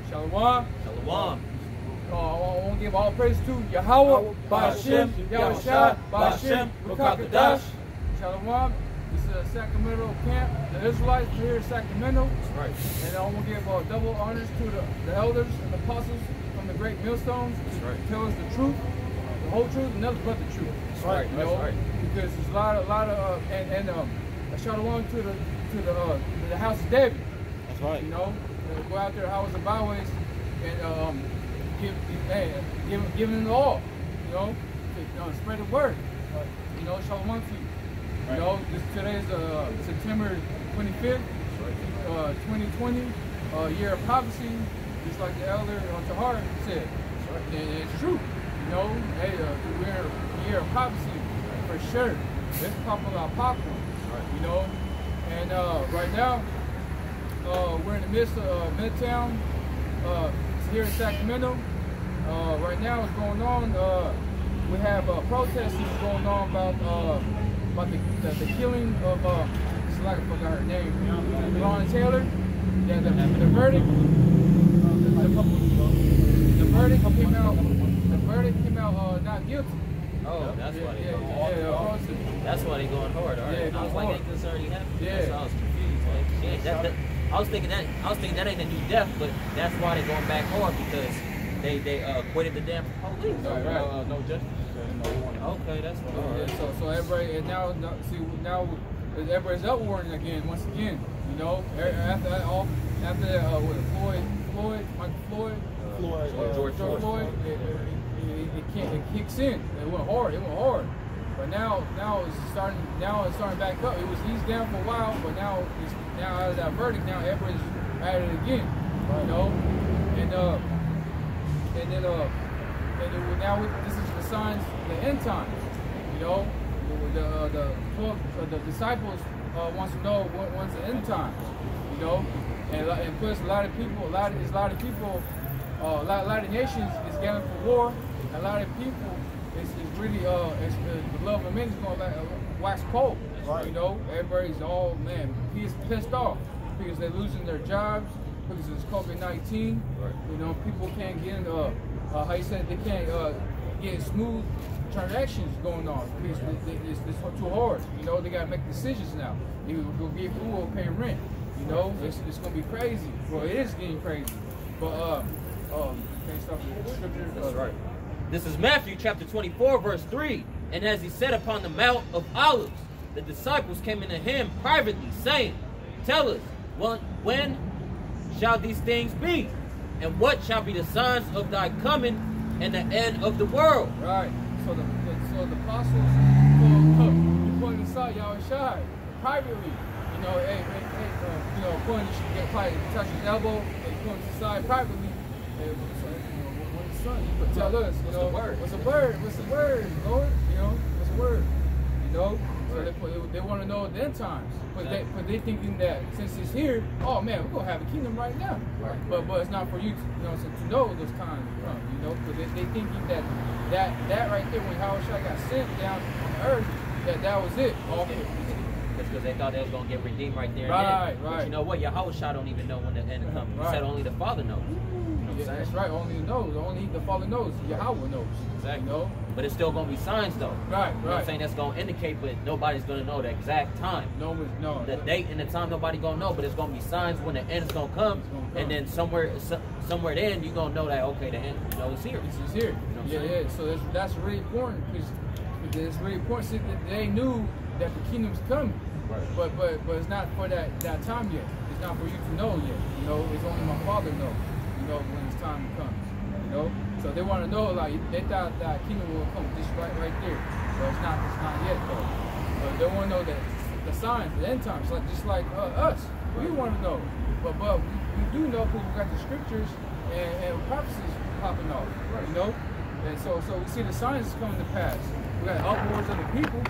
Shalom. Shalom. I want to give all praise to Yahawah, bahasham, Yahawashi, bahasham, Rakakadash. Shalom. This is a Sacramento camp. The Israelites are here in Sacramento. That's right. And I want to give double honors to the elders and the apostles from the great millstones. That's right. Tell us the truth, the whole truth, and nothing but the truth. That's right. That's right. Because there's a lot of shalom to the house of David. That's right. You know, go out there, how was the byways, and give them the all. You know, to spread the word. You know, shalom to you. You know, today is September 25th, 2020, year of prophecy, just like the elder Tahar said. And it's true. You know, hey, we're in a year of prophecy for sure. Let's pop a lot of popcorn. You know, and right now we're in the midst of Midtown here in Sacramento. Right now, what's going on? We have protests going on about the killing of I forgot her name, Breonna Taylor. Yeah, the verdict. The verdict came out. The verdict came out not guilty. Oh, that's why they going hard. That's why they going hard. All right. I was like, ain't this already happened? Yeah. So I was confused. Like, I was thinking that ain't a new death, but that's why they going back hard, because they acquitted the damn police. Right. No justice. Okay, that's what. Yeah, so everybody, and now everybody's up warning again, once again. You know, after George Floyd, it kicks in. It went hard. But now it's starting back up. It was eased down for a while, but now out of that verdict, now everybody's at it again. You know, and then now this is the signs of the end times. You know, the disciples wants to know when's the end times. You know, and plus a lot of nations is getting for war. A lot of people is really the love of men is going to wax cold. Right. You know, everybody's all pissed off because they're losing their jobs because it's COVID-19. Right. You know, people can't get how you said, they can't get smooth transactions going on because it's too hard. You know, they got to make decisions now. You go get food or pay rent. You know, it's going to be crazy. Well, it is getting crazy. But can't stop the scripture. That's right. This is Matthew chapter 24, verse 3. And as he sat upon the Mount of Olives, the disciples came unto him privately, saying, Tell us, when shall these things be? And what shall be the signs of thy coming and the end of the world? Right. So the apostles pointed aside Yahawashi privately. You know, pointing to touch his elbow, and pointing aside privately. But tell us, you know, what's the word? What's the word, Lord? You know, what's the word? You know, so they want to know the end times, but they thinking that since it's here, oh man, we're gonna have a kingdom right now. Right. But it's not for you to know those times come. You know, because they thinking that right there when Yahawashi got sent down on the earth, that was it. Because they thought they was gonna get redeemed right there. Right. But you know what? Yahawashi don't even know when the end is coming. He said only the Father knows. Yeah, that's right. Only He knows. Only the Father knows. Yahawah knows. Exactly. You know? But it's still gonna be signs though. Right. You know what I'm saying? That's gonna indicate, but nobody's gonna know the exact time. No. The date and the time, nobody gonna know. But it's gonna be signs when the end is gonna come. And then somewhere then you gonna know that okay, the end, it's here. It's here. You know yeah. So that's really important because it's really important. See, they knew that the kingdom's coming. Right. But it's not for that time yet. It's not for you to know yet. You know, it's only my Father knows. You know, when it's time comes. You know, so they want to know, like they thought that kingdom will come just right there, but it's not yet though. But they want to know that the signs, the end times, just like us. We want to know, but we do know because we got the scriptures and prophecies popping off. Right. You know, and so we see the signs coming to pass. We got outwars of the people.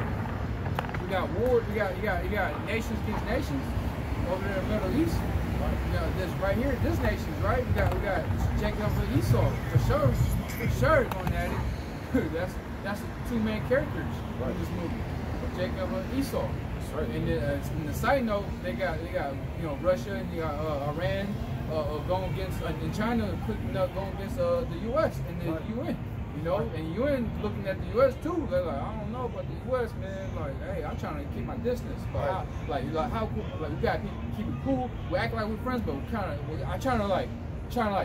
We got war. You got nations against nations over there in the Middle East. Right. You got this right here, this nation's right. We got Jacob and Esau for sure going at it. that's the two main characters in this movie, Jacob and Esau. That's right. And then, in the side note, they got Russia and you got Iran going against in China, going against the U.S. and the UN. You know, and UN looking at the U.S. too. They're like, I don't know about the U.S. man. Like, hey, I'm trying to keep my distance. But how, how cool? Like, we gotta keep it cool. We act like we're friends, but I'm trying to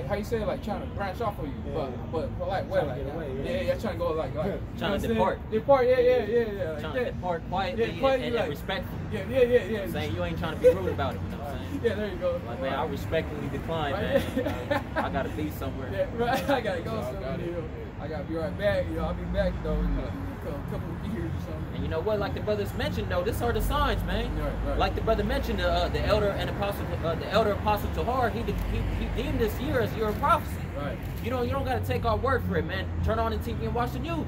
how you say it, like trying to branch off of you. Yeah. But like, wait, like, yeah, trying to go like trying to depart. Depart, yeah. Like trying to depart quietly and respectfully. Yeah. Saying you ain't trying to be rude about it. You know what I'm saying? Yeah, there you go. Like, man, I respectfully decline, man. I gotta be somewhere. Yeah, right. I gotta go somewhere. I gotta be right back. You know, I'll be back though in a couple of years or something. And you know what? Like the brothers mentioned, though, these are the signs, man. Right. Like the brother mentioned, the elder apostle Tahar, he deemed this year as year of prophecy. Right. You don't gotta take our word for it, man. Turn on the TV and watch the news.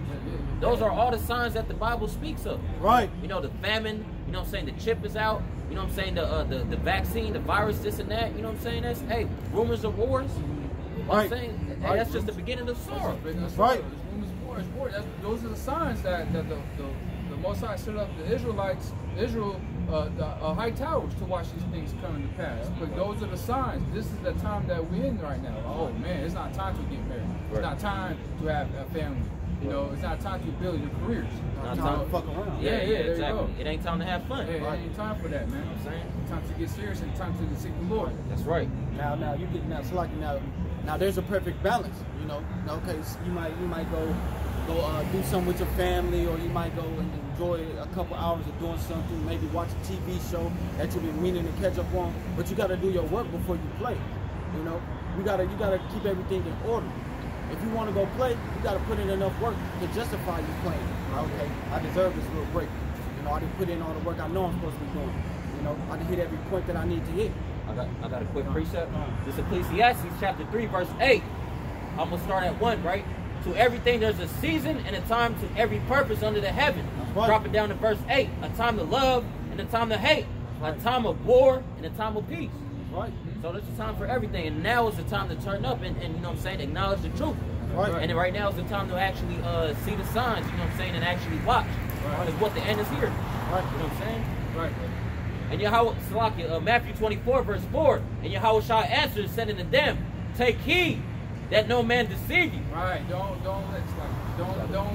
Those are all the signs that the Bible speaks of. Right. You know, the famine. You know what I'm saying? The chip is out. You know what I'm saying? The vaccine, the virus, this and that. You know what I'm saying? That's rumors of wars. Right. I'm saying, hey, that's just the beginning of the sorrow. Right. Those are the signs that the Most High set up the Israelites, the high towers to watch these things come to pass. But those are the signs. This is the time that we're in right now. Oh man, it's not time to get married. It's not time to have a family. You know, it's not time to build your careers. Not time to fuck around. Yeah, exactly. It ain't time to have fun. Yeah, it ain't time for that, man. You know what I'm saying? It's time to get serious and time to seek the Lord. That's right. Now you get now there's a perfect balance. You know, okay, so you might go do something with your family, or you might go and enjoy a couple hours of doing something, maybe watch a TV show that you've been meaning to catch up on. But you got to do your work before you play. You know, you gotta keep everything in order. If you want to go play, you got to put in enough work to justify you playing. Okay, I deserve this little break. You know, I didn't put in all the work I know I'm supposed to be doing. You know, I didn't hit every point that I need to hit. I got a quick precept. This Ecclesiastes chapter 3 verse 8. I'm gonna start at 1, right? To everything there's a season and a time to every purpose under the heaven. Right. Dropping down to verse 8. A time to love and a time to hate. A time of war and a time of peace. Right. So there's a time for everything, and now is the time to turn up and you know what I'm saying, acknowledge the truth. Right. And right now is the time to actually see the signs, you know what I'm saying, and actually watch. Because what the end is here. Right. You know what I'm saying? Right. And Matthew 24 verse 4, and YAHAWASHI answered, saying unto them, take heed that no man deceive you. Right. Don't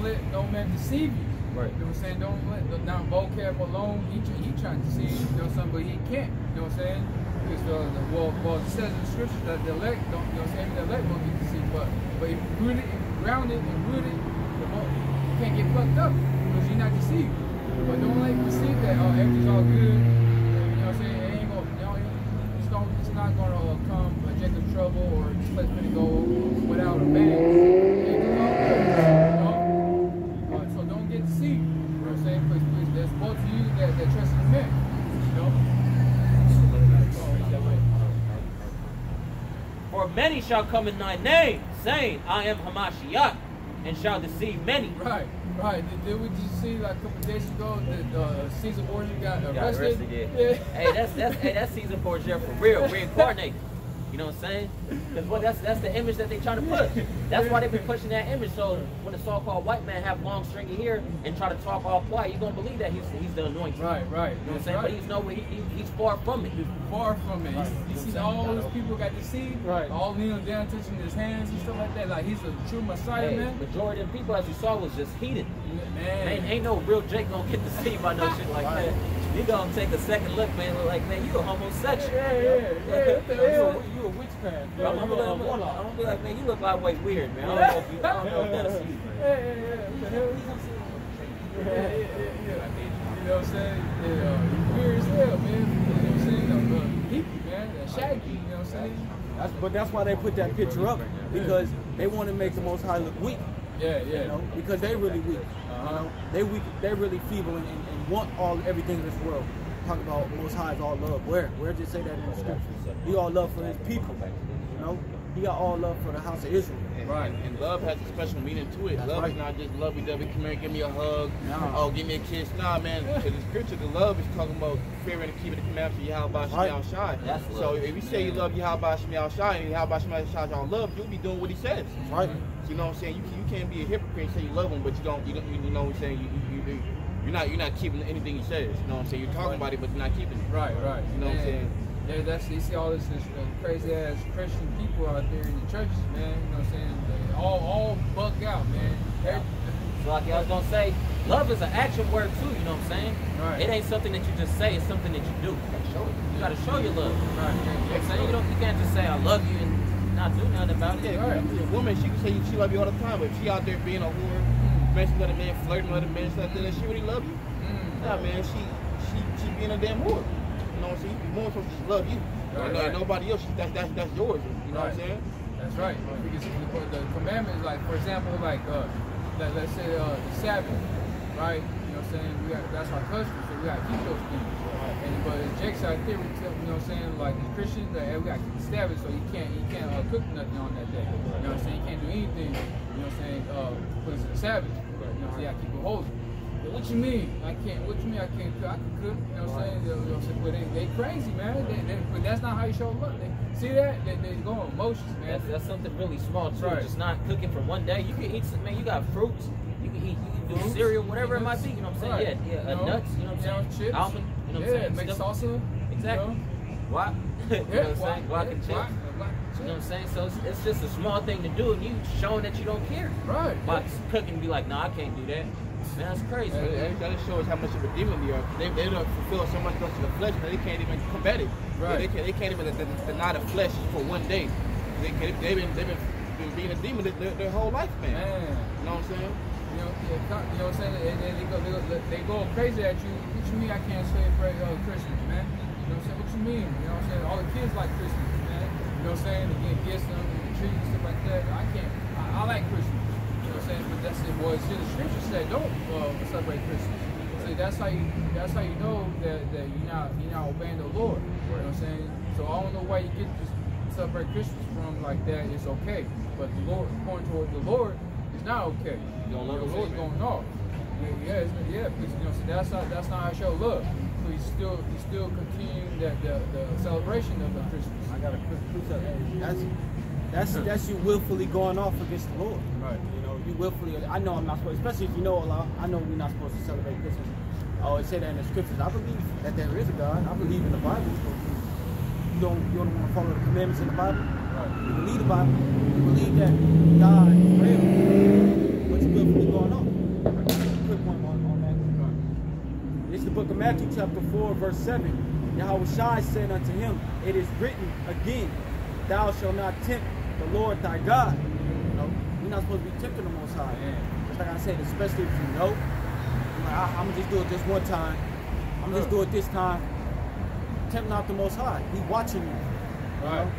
let no man deceive you. Right. You know what I'm saying? Don't let now vocab alone. He trying to deceive you. You know something, but he can't. You know what I'm saying? Because well, it says in the scriptures that the elect don't. You know what I'm saying? The elect won't get deceived. But if you rooted and grounded and rooted, you can't get fucked up because you're not deceived. But don't let you deceive that everything's all good. You know what I'm saying? It ain't gonna. It's not gonna come a jack of trouble or this place gonna go without a bang. Everything's all good. You know? So don't get deceived. You know what I'm saying? Because there's both of you that trust in men. You know. For many shall come in thy name, saying, I am Hamashiach, and shall deceive many. Right. Did we just see like a couple of days ago that Caesar Borgia got arrested? Yeah. Hey, that's Caesar Borgia for real, reincarnated. You know what I'm saying? Because that's the image that they trying to push. That's why they been pushing that image. So when a so-called white man have long stringy hair and try to talk all quiet, you're gonna believe that he's the anointed. Right. You know what I'm saying? But he's far from it. He's far from it. Right. You see all those people got deceived. Right. All kneeling down, touching his hands and stuff like that. Like he's a true Messiah, man. Majority of the people, as you saw, was just heated. Man, Ain't no real Jake gonna get deceived by no shit like that. You gonna take a second look, man, look like, man, you a homosexual. Yeah. What the hell? You a witchcraft. I'm gonna be like, man, you look like way weird, man. I don't know if that's you. Yeah. What the hell? Yeah. You know what I'm saying? Yeah, weird as hell, man. You know what I'm saying? People, man, shaggy. You know what I'm saying? That's why they put that picture up, because they want to make the Most High look weak. Yeah. You know, because they really weak. You know, they weak. They're really feeble and want everything in this world. Talk about Most High is all love. Where does it say that in the scriptures? He all love for his people. You know, he got all love for the house of Israel. Right, and love has a special meaning to it. Love is not just lovey-dovey, come here, give me a hug, give me a kiss. Nah, man, to the scripture, the love is talking about fearing and keeping the commandments of YAHAWASHI. So if you say you love YAHAWASHI and YAHAWASHI don't love, you'll be doing what he says. Right. So you know what I'm saying? You can't be a hypocrite and say you love him, but you know what I'm saying? You're not keeping anything he says. You know what I'm saying? You're talking about it, but you're not keeping it. Right. You know what I'm saying? Yeah, you see all this crazy ass Christian people out there in the churches, man. You know what I'm saying? They all bug out, man. So like I was gonna say, love is an action word too. You know what I'm saying? Right. It ain't something that you just say. It's something that you do. You gotta show your love. Right. You know what I'm saying? You can't just say I love you and not do nothing about it. Yeah, right. A woman, she can say she love you all the time, but if she out there being a whore, messing with a man, flirting with a man, stuff like that, she really love you. Nah, man, she being a damn whore. You know what I'm saying? More supposed to just love you. Right. Nobody else. That's yours. You know what I'm saying? That's right. Because the commandment is like, for example, like let's say the Sabbath, right? You know what I'm saying? That's our custom, so we gotta keep those things. But Jake's out there, you know what I'm saying? Like the Christians, we gotta keep the Sabbath, so you can't cook nothing on that day. You know what I'm saying? You can't do anything. You know what I'm saying? Because it's the Sabbath. You know what I'm saying? You gotta keep it holy. What you mean? I can't. What you mean? I can't cook? I can cook. You know what I'm saying? But they crazy, man. But that's not how you show love. See that? They go on emotions, man. That's something really small too. Just not cooking for one day. You can eat some, man. You got fruits. You can eat. You can do cereal, whatever it might be. You know what I'm saying? Yeah. Nuts. You know what I'm saying? Chips. Almond. You know what I'm saying? Make salsa. Exactly. Guac. You know what I'm saying? Guac and chips. You know what I'm saying? So it's just a small thing to do, and you showing that you don't care. Right. But cooking be like, nah, I can't do that. Man, that's crazy. That just shows how much of a demon they are. They don't fulfill so much lust of the flesh, they can't even combat it. Right. They can't even deny the flesh for one day. They've been being a demon their whole life, man. You know what I'm saying? You know what I'm saying? And then they go crazy at you. What you mean I can't celebrate Christmas, man? You know what I'm saying? What you mean? You know what I'm saying? All the kids like Christmas, man. You know what I'm saying? They get gifts and trees and stuff like that. I can't. I like Christmas. You know what I'm saying? But that's it. Boy, the scripture said don't celebrate Christmas. So that's how you know that you're not obeying the Lord. You know what I'm saying? So I don't know why you get to celebrate Christmas from like that. It's okay, but the Lord, according to the Lord, it's not okay. The Lord's going off. Because you know, so that's not how I show love. So he's still continuing the celebration of the Christmas. I got a quick precept. That's you willfully going off against the Lord. Right. You know, you willfully. I know I'm not supposed, especially if you know Allah. I know we're not supposed to celebrate Christmas. I always say that in the scriptures. I believe that there is a God. I believe in the Bible. You don't want to follow the commandments in the Bible. Right. You believe the Bible. You believe that God is real. But you willfully going off. Quick one on that. Right. It's the book of Matthew, chapter 4, verse 7. YAHAWASHI said unto him, it is written again, thou shalt not tempt the Lord thy God. You know, we're not supposed to be tempting the Most High. Just like I said, especially if you know, like, I'm going to just do it this one time. I'm going to just do it this time. Tempt not the Most High. He's watching you. Right. Know?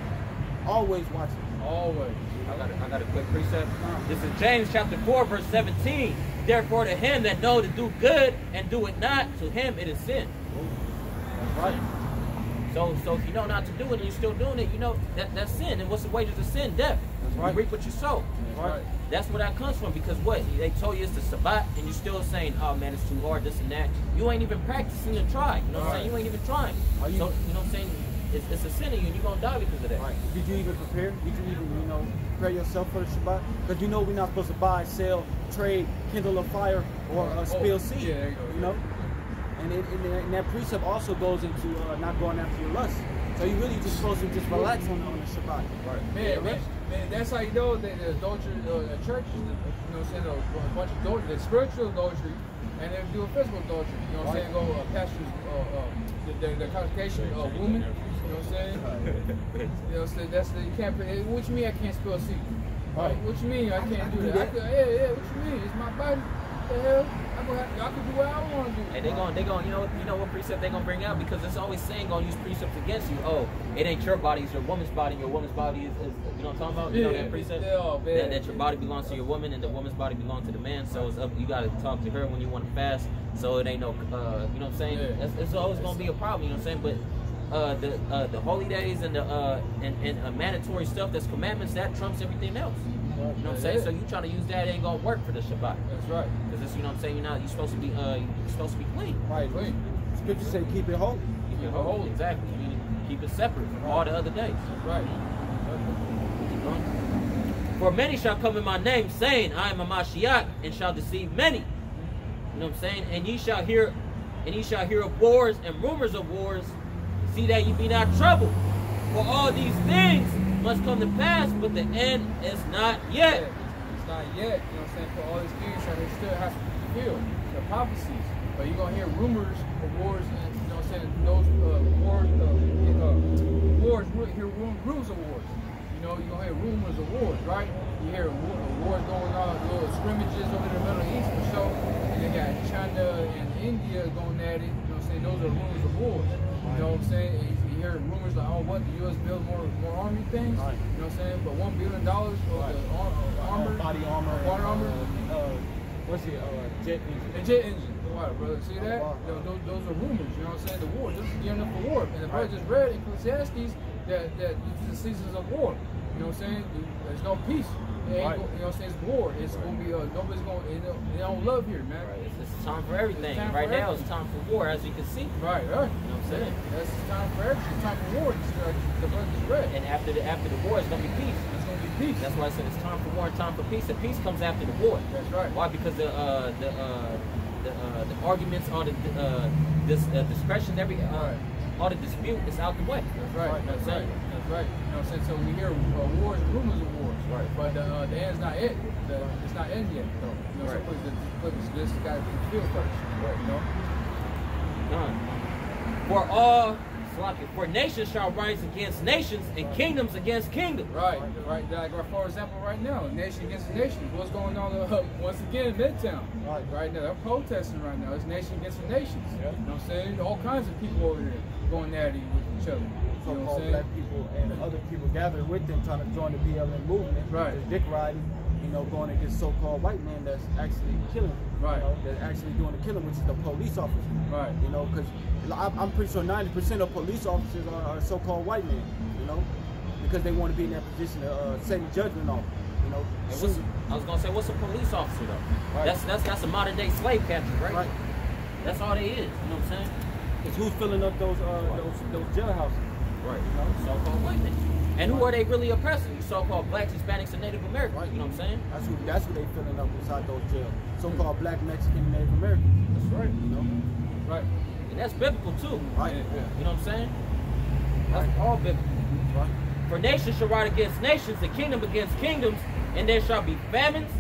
Always watching you. Always. I got a quick precept. This is James chapter 4, verse 17. Therefore to him that know to do good and do it not, to him it is sin. That's right. So if you know not to do it and you're still doing it, you know that's sin. And what's the wages of sin? Death. That's right. You reap what you sow. That's right. That's where that comes from. Because what? They told you it's the Sabbath and you're still saying, oh man, it's too hard, this and that. You ain't even practicing to try. You know what I'm saying? You ain't even trying. So, you know what I'm saying? It's a sin in you and you're going to die because of that. Right. Did you even prepare? Did you even, prepare yourself for the Shabbat? Because you know we're not supposed to buy, sell, trade, kindle a fire, or spill seed. Yeah, there you go. You know? And that precept also goes into not going after your lust. So you really just supposed to just relax on the Shabbat. Right. Man, that's how you know that the adultery, the churches, you know what I'm saying, a bunch of adultery, the spiritual adultery, and they do a physical adultery. You know what I'm saying? Go pastors, the congregation of women. You know what I'm saying? You know what I'm saying? That's you can't. What you mean I can't spill seed? Right. What you mean I can't do that? Yeah. What you mean? It's my body. What the hell? I can do what I want to do. And they going, you know what precept they gonna bring out, because it's always saying gonna use precepts against you. Oh, it ain't your body, it's your woman's body. Your woman's body is you know what I'm talking about? You know that precept? That your body belongs to your woman and the woman's body belongs to the man. So it's up, you gotta talk to her when you want to fast. So it ain't no, you know what I'm saying? It's always gonna be a problem. You know what I'm saying? But the holy days and the mandatory stuff that's commandments, that trumps everything else. You know what I'm saying? So you trying to use that, it ain't gonna work for the Shabbat. That's right. Because it's, you know what I'm saying, you're supposed to be clean. Right, clean. Scripture say keep it holy. Keep it holy, exactly. You need to keep it separate from all the other days. Right. For many shall come in my name, saying, I am a Mashiach, and shall deceive many. You know what I'm saying? And ye shall hear of wars and rumors of wars. See that you be not troubled. For all these things must come to pass, but the end is not yet. Yeah, it's not yet. You know what I'm saying? For all these things, they still have to be fulfilled. The prophecies. But you're going to hear rumors of wars, and you know what I'm saying? Those wars, hear rumors of wars. You know, you're going to hear rumors of wars, right? You hear wars going on, little scrimmages over in the Middle East for sure. And they got China and India going at it. You know what I'm saying? Those are rumors of wars. You know what I'm saying? You hear rumors like, oh, what, the U.S. build more army things? Right. You know what I'm saying? But $1 billion for the armor, body armor, water armor. What's it? Jet engine. The jet engine. Wow, brother, see that? Those are rumors, you know what I'm saying? The war, this is gearing up for war. And the brother just read in Ecclesiastes that this is the seasons of war. You know what I'm saying? There's no peace. It ain't you know what I'm saying? It's war. It's going to be, nobody's going to, they don't love here, man. Right. It's time for everything. Time right for now, everything. it's time for war, as you can see. Right. You know what I'm saying? That's time for everything. It's time for war. The brother just read. And after the war, it's going to be peace. It's going to be peace. That's why I said it's time for war and time for peace. And peace comes after the war. That's right. Why? Because the arguments, all the discretionary, all the dispute is out the way. That's right. That's right. That's right. You know what I'm saying? So we hear wars, rumors of wars. Right. But the end's not it. It's not end yet, though. You know, right. So this got to be fulfilled first. Right. You know. For nations shall rise against nations, and kingdoms against kingdoms. Right. Like, for example, right now, nation against nation. What's going on once again in Midtown? Right now, they're protesting right now. It's nation against the nations. Yeah. You know what I'm saying? All kinds of people over there going at it with each other. You know what I'm saying? Black people and other people gathered with them trying to join the BLM movement. Right. Dick riding, you know, going against so-called white men that's actually killing. Right. You know, that's actually doing the killing, which is the police officers. Right. You know, because I'm pretty sure 90% of police officers are so-called white men. You know, because they want to be in that position to set judgment on. You know. I was gonna say, what's a police officer though? Right. That's a modern day slave catcher, right? Right. That's all they is. You know what I'm saying? It's who's filling up those jailhouses. Right. You know, so-called white men. And who are they really oppressing? So-called blacks, Hispanics, and Native Americans. Right. You know what I'm saying? That's who they filling up inside those jails. So-called black, Mexican, Native Americans. That's right. You know? Right. And that's biblical too. Right. Yeah. You know what I'm saying? That's all biblical. Right. For nations shall rise against nations, and kingdom against kingdoms, and there shall be famines,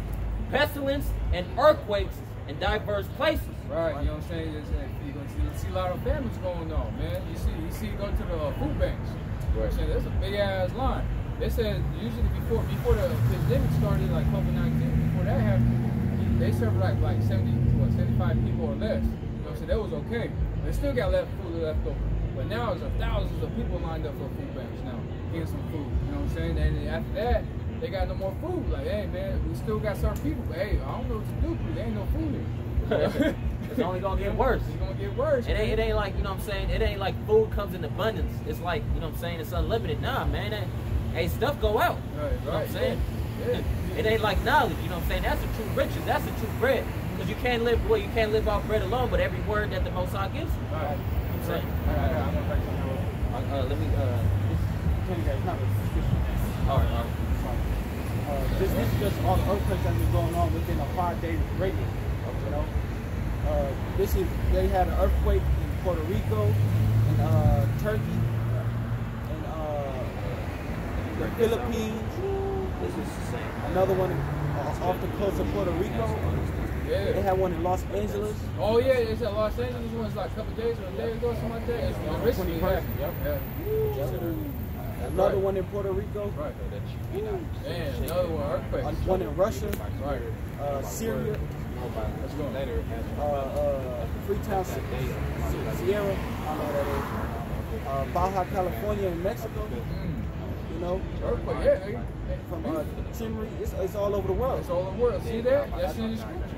pestilence, and earthquakes in diverse places. Right. You know what I'm saying? You're going to see a lot of famines going on, man. You see, go to the food banks. Right. You know, there's a big ass line. They said usually before the pandemic started, like COVID-19, before that happened, they served like 75 people or less. You know, so that was okay. They still got food left over. But now there's thousands of people lined up for food banks now, getting some food. You know what I'm saying? And after that, they got no more food. Like, hey man, we still got certain people, but hey, I don't know what to do because there ain't no food here. It's only gonna get worse. It's gonna get worse. It ain't like, you know what I'm saying? It ain't like food comes in abundance. It's like, you know what I'm saying? It's unlimited. Nah, man. Hey, stuff go out. Right. You know what I'm saying? Yeah. It ain't like knowledge. You know what I'm saying? That's the true riches. That's the true bread. Because you can't live off bread alone, but every word that the Most High gives you. Right. You know what I'm saying? Let me. All right. This is just all the earthquakes that been going on within a 5-day radius. You know. They had an earthquake in Puerto Rico, in Turkey, and the Philippines. This is the same. Another one off the coast of Puerto Rico. Yeah. They had one in Los Angeles. Oh yeah, it's at Los Angeles. One was like a couple days or a day ago, something like that. It's recently happened. Yep. Another one in Puerto Rico. Right. And another one earthquake. One in Russia. Right. Syria. Let's go later. Freetown, Sierra, I know that is. Baja California in Mexico. You know, yeah. From Chimney, it's all over the world. It's all over the world. See that? That's in the scriptures.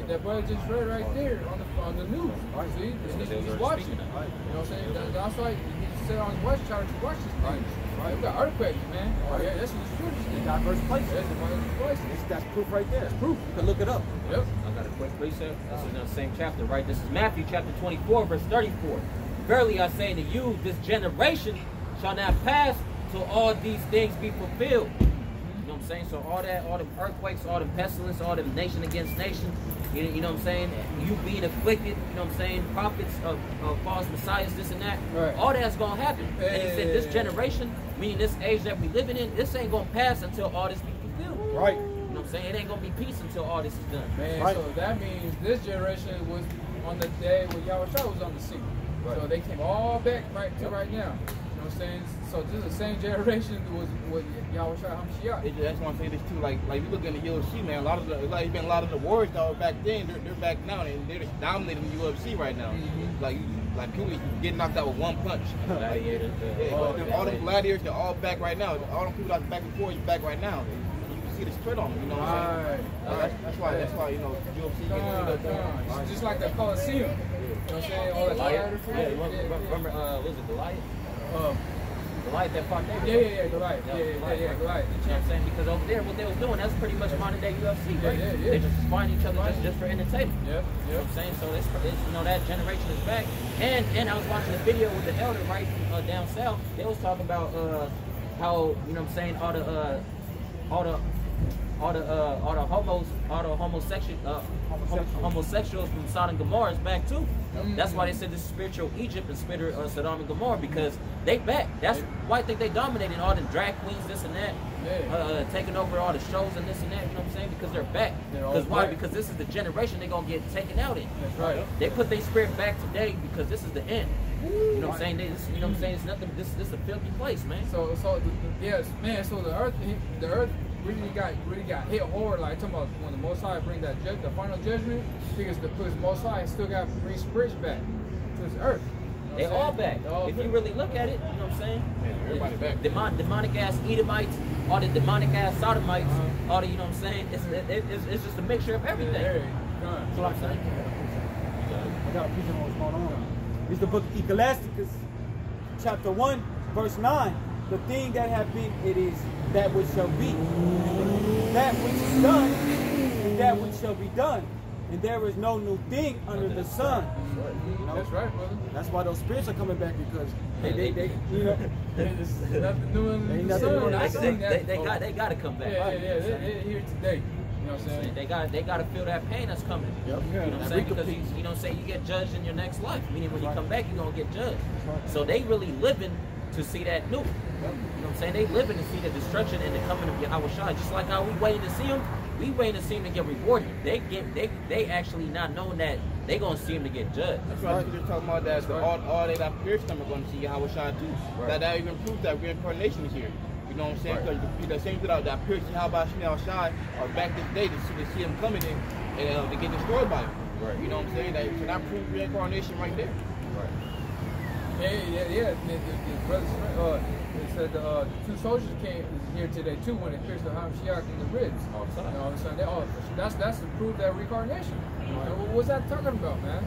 That brother just read right there on the news. Right. See, he's watching. You know what I'm saying? That's why he said on his watch tower to watch this thing. Right. We got earthquakes, man. Oh yeah, that's in the scriptures. In diverse places. That's in diverse places. That's proof right there. That's proof. You can look it up. Yep. I got a quick precept. This is in the same chapter, right? This is Matthew chapter 24, verse 34. Verily I say to you, this generation shall not pass till all these things be fulfilled. You know what I'm I'm saying? So all them earthquakes, all them pestilence, all them nation against nation, you know what I'm saying? You being afflicted, you know what I'm saying? Prophets of false messiahs, this and that. Right. All that's gonna happen. And he said this generation, meaning this age that we living in, this ain't gonna pass until all this be fulfilled. Right. You know what I'm saying? It ain't gonna be peace until all this is done. Man, Right. so that means this generation was on the day when YAHAWASHI was on the scene. Right. So they came all back right to right now. You know what I'm saying? So this is the same generation was YAHAWASHI HaMashiach. That's one thing. This too. Like you look in the UFC, man. A lot of the warriors dog back then. They're back now, and they're dominating the UFC right now. Like people get knocked out with one punch. All them gladiators, they're all back right now. All them people that was back before is back right now. You can see the spread on them. You know what I'm saying? That's why you know UFC gets It's just like the Coliseum. You know what I'm saying? All the gladiators. Remember, was it Goliath? Goliath that fought David. Yeah, Goliath. Yeah, Goliath. You know what I'm saying? Because over there, what they was doing, that's pretty much modern day UFC, right? They just find each other just for entertainment. You know what I'm saying? So it's you know, that generation is back. And I was watching a video with the elder right down south. They was talking about how, you know what I'm saying, all the homosexuals from Sodom and Gomorrah is back too. That's why they said this is spiritual Egypt and spiritual Sodom and Gomorrah, because they back. That's why I think they dominating all the drag queens, this and that, taking over all the shows and this and that. You know what I'm saying? Because they're back. Because why? Because this is the generation they're gonna get taken out in. That's right. They put their spirit back today because this is the end. You know what I'm saying? You know what I'm saying? It's nothing. This is a filthy place, man. So yes, man. So the earth really got hit hard. Like talking about when the Most High bring that the final judgment, because the Most High still got to bring spirits back to this earth. They all back. If you really look at it, you know what I'm saying? everybody back. Demonic ass Edomites, all the demonic ass Sodomites, all the, you know what I'm saying? It's just a mixture of everything. That's what I'm saying. I got a piece of what's going on. It's the book of Ecclesiasticus, chapter 1, verse 9. The thing that have been, it is that which shall be. That which is done, and that which shall be done. And there is no new thing under the sun. You know? That's right, brother. That's why those spirits are coming back, because they you know, there's nothing doing in the sun. They got to come back. They're here today. You know what I'm saying? They got to feel that pain that's coming. Yep. You know what I'm saying? Because you know what I'm saying, you get judged in your next life. Meaning when you come back, you're gonna get judged. So they really living to see that new. You know what I'm saying? They living to see the destruction and the coming of YAHAWASHI. Just like how we waiting to see him, we waiting to see him to get rewarded. They actually not knowing that they gonna see him to get judged. That's right. You're talking about that all they that pierced them are going to see YAHAWASHI too. Right. That even proves that reincarnation is here. You know what I'm saying? Because the same people that pierced YAHAWASHI are back this day to see him coming in and to get destroyed by him. Right. You know what I'm saying? So that proves reincarnation right there. Right. Yeah. The brothers, they said the two soldiers came here today too when they pierced the Hamashiach in the ribs. All the time. You know what I'm saying? That's to prove that reincarnation. Right. What's that talking about, man?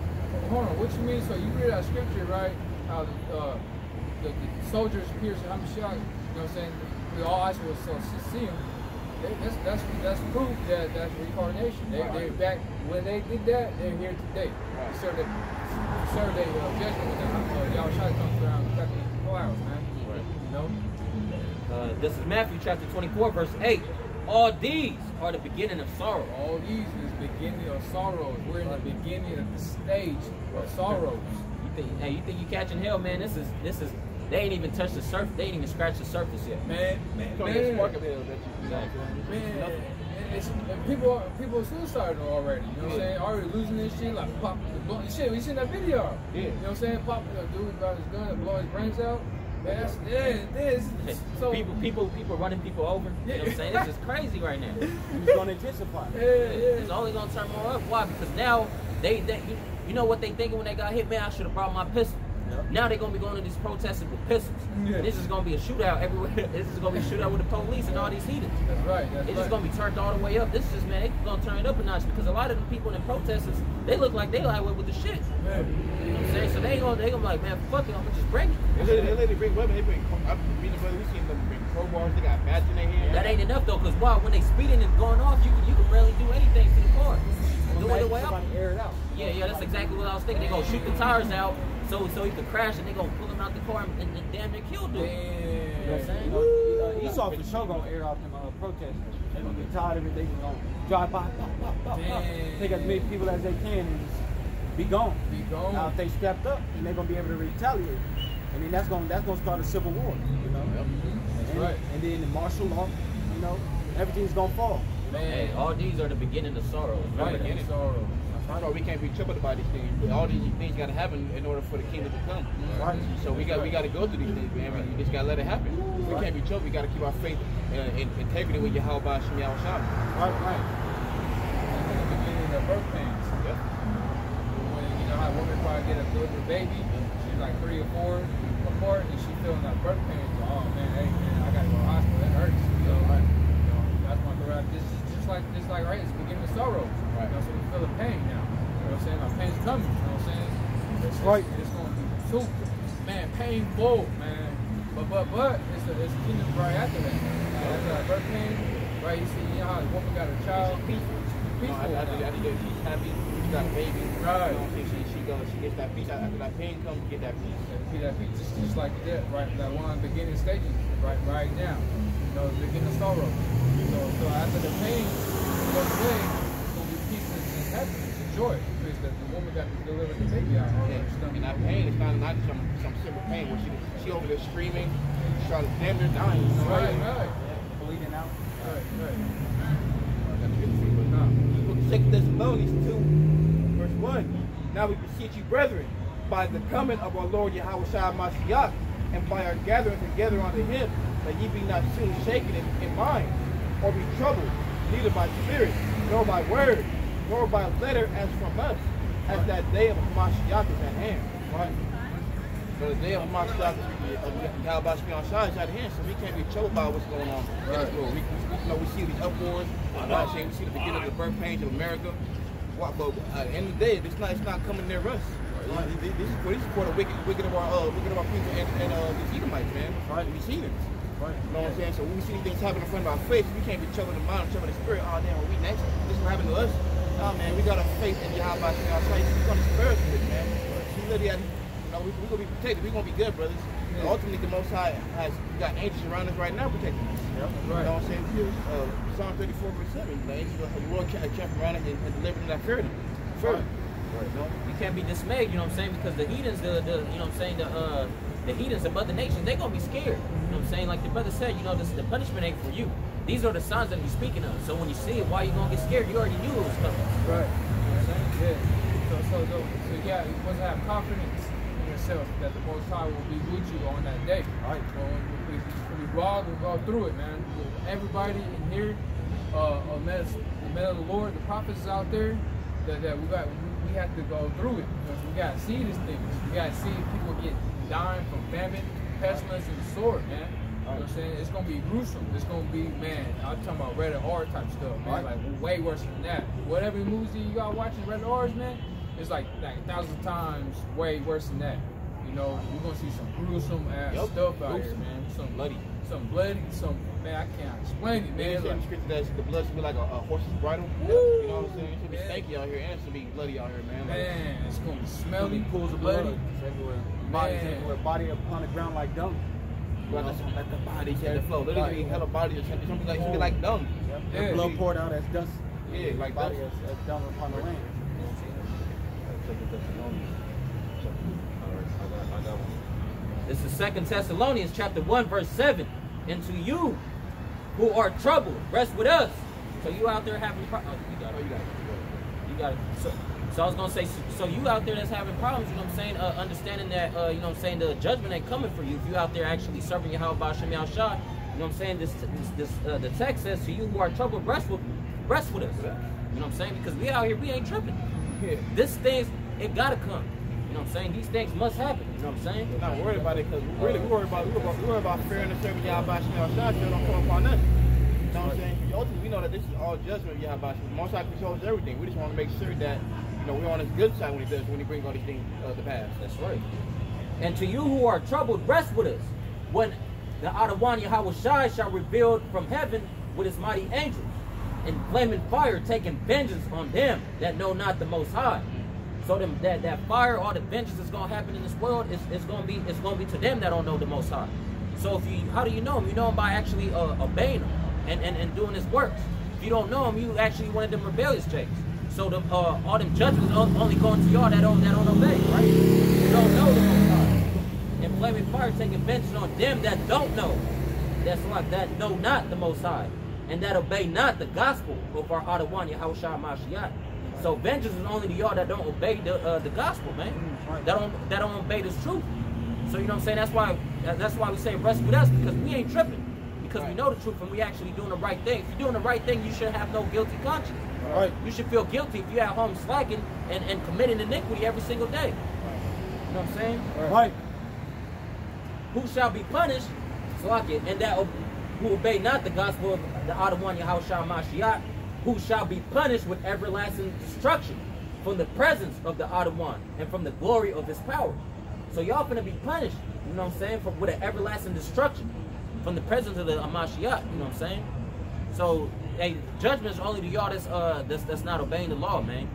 Hold on, what you mean? So you read that scripture, right? How the soldiers pierced the Hamashiach. You know what I'm saying? We all eyes will see him. That's proof that that's reincarnation. They're back when they did that. They're here today. Right. Serve their judgment when YAHAWASHI comes around in 4 hours, man. Right. You know. This is Matthew chapter 24, verse 8. All these are the beginning of sorrow. All these is the beginning of sorrows. We're in the beginning of the stage of sorrows. You think you catching hell, man? This is. They ain't even touched the surface. They ain't even scratched the surface yet. Man. People are suicidal already. You know what I'm saying? Already losing this shit, like pop the blow. Shit, we seen that video. Yeah. You know what I'm saying? Pop the dude got his gun and blow his brains out. Man, this. So people running people over. You know what I'm saying? It's just crazy right now. It's going to intensify. It's only going to turn more up. Why? Because now they you know what they thinking when they got hit? Man, I should have brought my pistol. Yep. Now they're going to be going to these protests with pistols. Yeah. This is going to be a shootout everywhere. This is going to be a shootout with the police and all these heathens. That's right. It's just going to be turned all the way up. This is, man, they're going to turn it up a notch, because a lot of the people in the protesters, they look like they lightweight with the shit. Yeah. You know what I'm saying? So they going to be like, man, fuck it, I'm going to just bring it. They bring weapons. They bring, we seen them bring crowbars. They got bats in their hands. That ain't enough, though, because wow, when they speeding and going off, you can barely do anything to the car. Do it the way up. Air it out. Yeah, that's exactly what I was thinking. They're going to shoot the tires out so he could crash, and they're going to pull him out the car and damn near kill dude. You know what I'm saying? Esau for sure gonna air out them protests. They're gonna get tired of it. They just gonna drive by, take as many people as they can, and just be gone. Now if they stepped up, then they're gonna be able to retaliate, and then that's gonna start a civil war. You know. That's right. And then the martial law, you know, everything's gonna fall. Man, hey, all these are the beginning of sorrow. Right, beginning of sorrow. That's why we can't be troubled about these things. All these things got to happen in order for the kingdom to come. Right. So we got to go through these things, man. We just got to let it happen. We can't be troubled. We got to keep our faith and integrity with YAHAWASHI Thawadah. Right. In the beginning of birth pains. Yep. When you know how a woman probably get a delivered baby, she's like 3 or 4 apart, and she feeling that birth pains. Oh man, hey man, I gotta go to the hospital. It hurts. You know, right. You know, that's my throat. This is just like right. It's the beginning of sorrow. Right. You know, so we feel the pain now. You know what I'm saying? My pain's coming. You know what I'm saying? It's going to be super, man, painful, man. But it's a kingdom right after that. After that birth pain, right? You see, you know how the woman got a child. Peaceful. After she's happy, she got a baby. Right. She gets that peace. After that pain comes, you get that peace. That peace, just like that, right? That one beginning stages, right now. You know, the beginning of sorrow. So after the pain goes away, it's gonna be peace and happiness and joy. Because the woman got to deliver the baby out. And that pain is not some simple pain where she over there screaming, she's trying to damn near dying. You know? Right. Bleeding out. Right. Second Thessalonians 2, verse 1. Now we beseech you, brethren, by the coming of our Lord YAHAWASHI Mashiach, and by our gathering together unto him, that ye be not soon shaken in mind, or be troubled, neither by spirit, nor by word, nor by letter as from us, as that day of Mashiach is at hand. Right? So the day of Mashiach of YAHAWASHI Thawadah is at hand, so we can't be troubled by what's going on in this world. We see these uproars, we see the beginning of the birth pains of America. But at the end of the day, it's not coming near us. Right. This is for the wicked of our people and the Edomites, man. Right. We see them. Right. You know what I'm saying? So when we see these things happen in front of our face, we can't be troubled in the mind, troubled in the spirit. Oh damn, are we next? This is what happened to us. Oh man, we got a faith in YAHAWASHI Thawadah. He's gonna spare us from this, man. He literally, we're gonna be protected. We're gonna be good, brothers. Yeah. Ultimately, the Most High has got angels around us right now protecting us. Yep. Right. You know what I'm saying? Psalm 34, verse 7. The angels of the Lord camp around us and deliver them that fear them. Right. No? You can't be dismayed, you know what I'm saying? Because the heathens, you know what I'm saying, the heathens of other nations, they're gonna be scared. You know what I'm saying? Like the brother said, you know, the punishment ain't for you. These are the signs that he's speaking of. So when you see it, why you gonna get scared? You already knew it was coming. Right. You know what I'm saying? Yeah. So yeah, you must have confidence in yourself that the Most High will be with you on that day. Right. When we go through it, man. Everybody in here, men of the Lord, the prophets out there, that we have to go through it. Because we gotta see these things. We gotta see people get dying from famine, pestilence, and the sword, man. You know what I'm saying? It's gonna be gruesome. It's gonna be, man, I'm talking about rated R type stuff, man. Like way worse than that. Whatever movies you got watching rated R's, man, it's like 1,000 times way worse than that. You know, we're gonna see some gruesome ass stuff out here, man. Some bloody, man, I can't explain it, man. Like, the blood should be like a horse's bridle. You know what I'm saying? It should be stanky out here and it should be bloody out here, man. Man, it's gonna be smelly, pools of blood everywhere. Bodies everywhere, body upon the ground like dung. Let the bodies hit the flow. Literally, hella bodies. It should be like dung. Yeah. Blood poured out as dust. Yeah, like body as dung upon the land. This is 2 Thessalonians chapter 1, verse 7. And to you who are troubled, rest with us. So you out there having problems. You got it. So I was gonna say, so you out there that's having problems, you know what I'm saying? Understanding that, you know what I'm saying, the judgment ain't coming for you. If you out there actually serving YAHAWASHI Thawadah, you know what I'm saying? The text says, to you who are troubled, rest with us. You know what I'm saying? Because we out here, we ain't tripping. Yeah. This things, it gotta come. You know what I'm saying? These things must happen. You know what I'm saying? We're not worried about it because we worry about fear and the serving YAHAWASHI Thawadah. So don't come upon us. You know what I'm saying? Ultimately, we know that this is all judgment of YAHAWASHI. Most High controls everything. We just want to make sure that we're on his good side when he brings all these things to pass. That's right. And to you who are troubled, rest with us. When the Adonai YAHAWASHI shall reveal from heaven with his mighty angels, in flaming fire, taking vengeance on them that know not the Most High. So that fire, all the vengeance that's gonna happen in this world, it's gonna be to them that don't know the Most High. So how do you know him? You know him by actually obeying him and doing his works. If you don't know him, you actually one of them rebellious jakes. So all them judgments only going to y'all that don't obey, right? You don't know the Most High. And flaming fire taking vengeance on them that don't know. That's like that know not the Most High, and that obey not the gospel of our YAHAWASHI Thawadah. So vengeance is only to y'all that don't obey the gospel, man. That don't obey this truth. So you know what I'm saying? That's why we say rest with us, because we ain't tripping. Because we know the truth and we actually doing the right thing. If you're doing the right thing, you should have no guilty conscience. Right. You should feel guilty if you're at home slacking and committing iniquity every single day. You know what I'm saying? Right. Who shall be punished, and that who obey not the gospel of the YAHAWASHI, who shall be punished with everlasting destruction from the presence of the Adawan and from the glory of his power. So y'all finna be punished, you know what I'm saying, with an everlasting destruction from the presence of the Mashiach, you know what I'm saying? So, hey, judgment is only to y'all that's not obeying the law, man.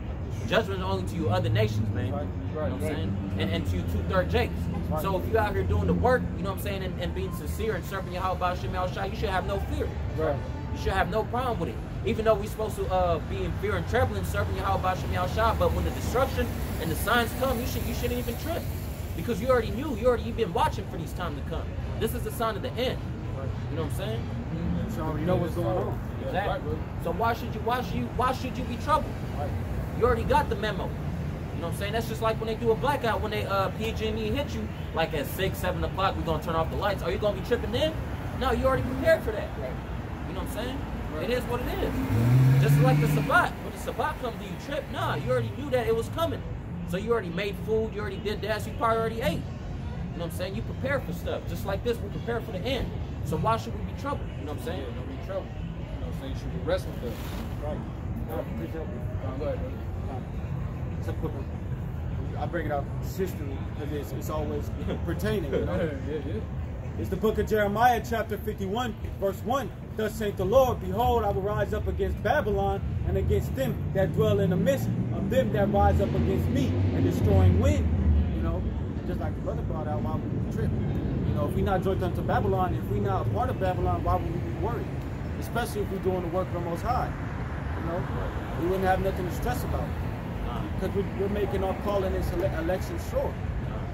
Judgment is only to you other nations, man. You know what I'm saying? And to you 2/3 jakes. So if you out here doing the work, you know what I'm saying, and being sincere and serving YAHAWASHI, you should have no fear. Right. You should have no problem with it. Even though we're supposed to be in fear and trembling, serving YAHAWASHI, but when the destruction and the signs come, you shouldn't even trip. Because you already knew, you've been watching for these times to come. This is the sign of the end. You know what I'm saying? You already know what's going on. Exactly. So why should you be troubled? You already got the memo. You know what I'm saying? That's just like when they do a blackout, when they PG&E hit you, like at 6, 7 o'clock, we're gonna turn off the lights. Are you gonna be tripping then? No, you already prepared for that. You know what I'm saying? It is what it is. Just like the Sabbath. When the Sabbath comes, do you trip? Nah, you already knew that it was coming. So you already made food, you already did that, so you probably already ate. You know what I'm saying? You prepare for stuff. Just like this, we prepare for the end. So why should we be troubled? You know what I'm saying? Yeah, don't be troubled. You know what I'm saying? You should be wrestling with us. Right. Go ahead, brother. It's a quick one. I bring it out consistently because it's always pertaining. You know? Yeah. It's the book of Jeremiah, chapter 51, verse 1. Thus saith the Lord, behold, I will rise up against Babylon and against them that dwell in the midst of them that rise up against me, and destroying wind. You know, just like the brother brought out, why would we trip? You know, if we're not joined unto Babylon, if we're not a part of Babylon, why would we be worried? Especially if we're doing the work of the Most High. You know, we wouldn't have nothing to stress about. Because we're making our call in this election sure.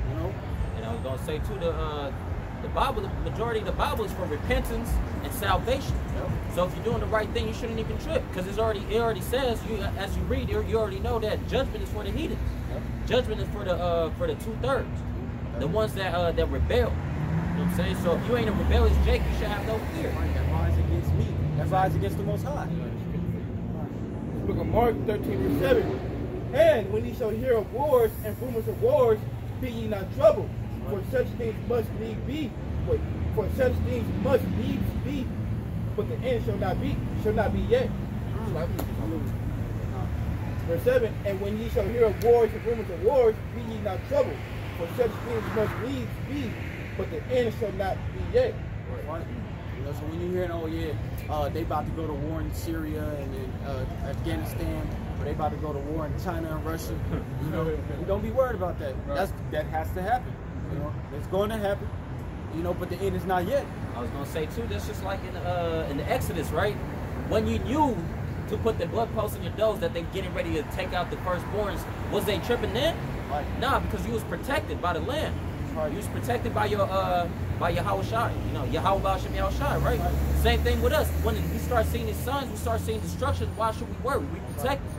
You know? And I was going to say, too, the Bible, the majority of the Bible is for repentance and salvation. Yep. So if you're doing the right thing, you shouldn't even trip, because it already says, as you read, you already know that judgment is for the heathens. Yep. Judgment is for the 2/3, the ones that rebel. You know what I'm saying? So if you ain't a rebellious Jake, you should have no fear. That rise against me. That rise against the Most High. Book of Mark 13 verse 7. And when ye shall hear of wars and rumors of wars, be ye not troubled, for such things must need be. For such things must needs be, but the end shall not be yet. Verse 7. And when ye shall hear of wars and rumors of wars, be ye not troubled, for such things must needs be, but the end shall not be yet. Right. You know, so when you're hearing, oh yeah, they about to go to war in Syria and in Afghanistan, or they about to go to war in China and Russia, you know, don't be worried about that. Right. That has to happen. You know, it's going to happen. You know, but the end is not yet. I was gonna say too, that's just like in the Exodus, right? When you knew to put the blood posts in your doors that they're getting ready to take out the firstborns, was they tripping then? Right. Nah, because you was protected by the land. Right. You was protected by your YAHAWASHI, you know, YAHAWASHI, right? Same thing with us. When we start seeing these signs, we start seeing destruction. Why should we worry? We protected.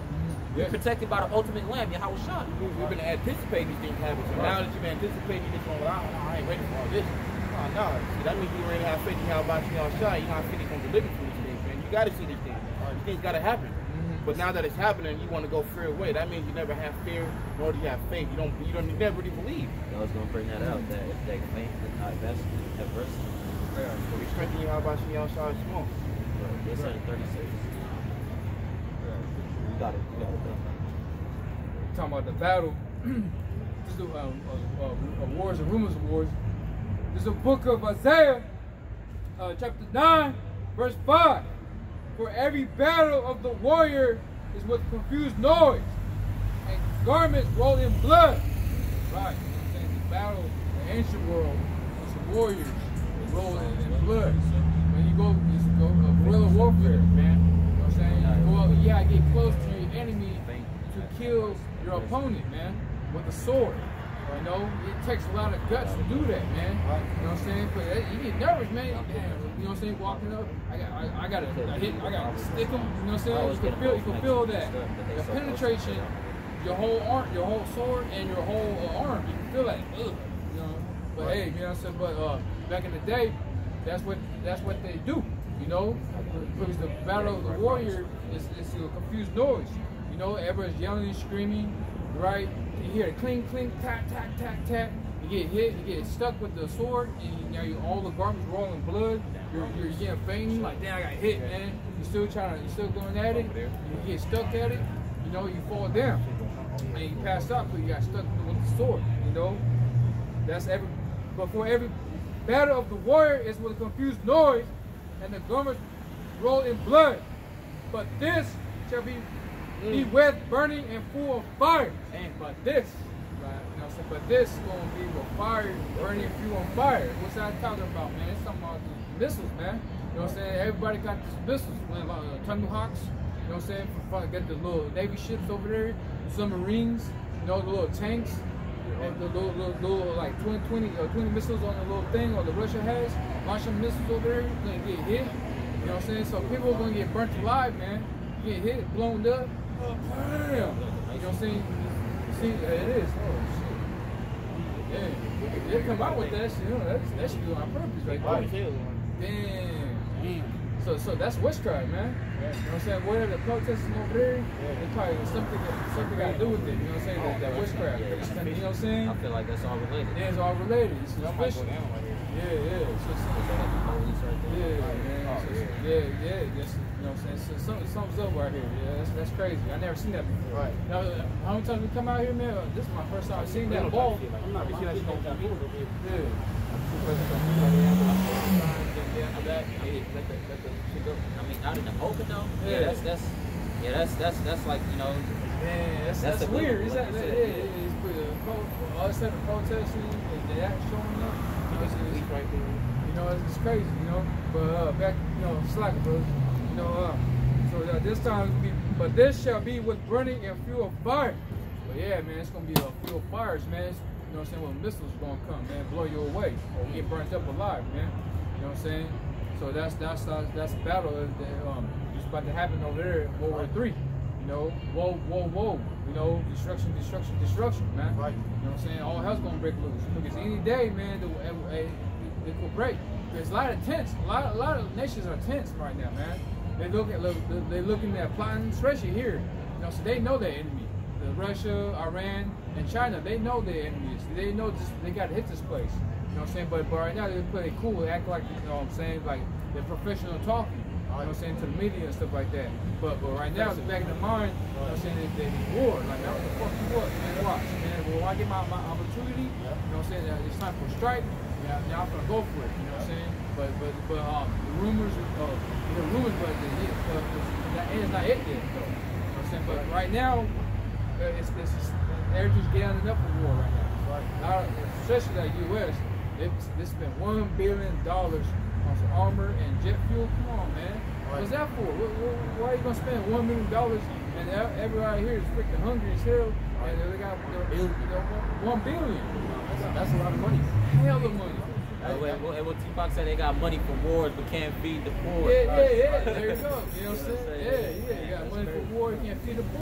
We're protected by the ultimate Lamb, YAHAWASHI. We've been anticipating these things happening. So now that you've been anticipating this one, well, I ain't ready for all this. No. That means you already have faith in YAHAWASHI. You know how faith is going to deliver from these things, man. You got to see these things. These things got to happen. But now that it's happening, you want to go fear away. That means you never have fear, nor do you have faith. You never really believe. I was going to bring that out, that if they faint and not adversity. So we strengthen YAHAWASHI small. This is 36. You got it, Talking about the battle, this is wars and rumors of wars. This is a book of Isaiah, chapter 9, verse 5. For every battle of the warrior is with confused noise, and garments rolled in blood. Right, the battle, the ancient world, was the warriors. roll in blood. When you go guerrilla warfare, man. You know what I'm saying? You go out, yeah, get close to your enemy to kill your opponent, man, with a sword. You know, it takes a lot of guts to do that, man. You know what I'm saying? But you get nervous, man. You know what I'm saying? Walking up, I gotta stick them. You know what I'm saying? You can feel that. The penetration, your whole sword and your whole arm. You can feel that. Ugh, you know. But hey, you know what I'm saying? But back in the day, that's what they do. You know, because the battle of the warrior is a confused noise. You know, everybody's yelling and screaming, right? You hear it clink, clink, tack, tack, tack, tack. You get hit, you get stuck with the sword, and now all the garments rolling blood. You're getting fainting, like damn, I got hit, man. You're still going at it. You get stuck at it. You know, you fall down, and you pass out because you got stuck with the sword. You know, but for every battle of the warrior is with a confused noise, and the garments roll in blood. But this shall be with burning and full of fire. But this gonna be with fire, burning and fuel on fire. What's that talking about, man? It's talking about the missiles, man. You know what I'm saying? Everybody got these missiles, Thunderhawks. You know what I'm saying? Got the little Navy ships over there, the submarines. You know, the little tanks, and the little like 20 missiles on the little thing, or the Russia has. Launching missiles over there, you're gonna get hit. You know what I'm saying? So people are gonna get burnt alive, man. You get hit, blown up. Damn. You know what I'm saying? See, it is. Oh shit. Yeah. They come out with that shit. You know, that should be on purpose, right there. Damn. So that's witchcraft, man. You know what I'm saying? Whatever the protesting over there, they probably something got to do with it. You know what I'm saying? That witchcraft. You know what I'm saying? I feel like that's all related. Yeah, it's all related. It's suspicious. Yeah. Just, you know what I'm saying? Something's up right here. Yeah, that's crazy. I never seen that before. Right. Now, how many times we come out here, man? This is my first time seeing that ball. I'm not sure that yeah. I mean, out in the open though. Yeah, that's like, you know. Man, that's weird. Is that? All this type of protesting and that showing up. You know, it's crazy. You know, but back, you know, slack, bro. You know, so this time, but this shall be with burning and fuel fire. But yeah, man, it's gonna be a fuel fires, man. It's, you know what I'm saying? When missiles gonna come, man, blow you away or get burnt up alive, man. You know what I'm saying? So that's a battle it's about to happen over there in World War III. You know, whoa. You know, destruction, man. Right. You know what I'm saying? All hell's gonna break loose because any day, man, it could break. There's a lot of tense. A lot of nations are tense right now, man. They're looking at plotting, especially here. You know, so they know their enemy. Russia, Iran, and China, they know their enemies. They know they got to hit this place. You know what I'm saying? But right now they play it cool. They act like, you know what I'm saying, like they're professional talking. You know what I'm saying, to the media and stuff like that. But right now, the back of the mind, you know what I'm saying, they war. Like, man, what the fuck you what? Man, watch. Man, well, when I get my opportunity, you know what I'm saying, it's time for a strike. Yeah, now I'm gonna go for it. You know what I'm saying? But the rumors, but that is not it yet, though. You know what I'm saying? But right now, everything's getting up for war right now. Right. Especially that U.S. They spent $1 billion on some armor and jet fuel. Come on, man. Right. What's that for? Why are you gonna spend $1 million and everybody here is freaking hungry as hell, and they got $1 billion? That's a lot of money. Hell of money. What Tupac said, they got money for wars but can't feed the poor. Yeah. There you go. You know what I'm saying? Yeah. You got money for war, you can't feed the poor.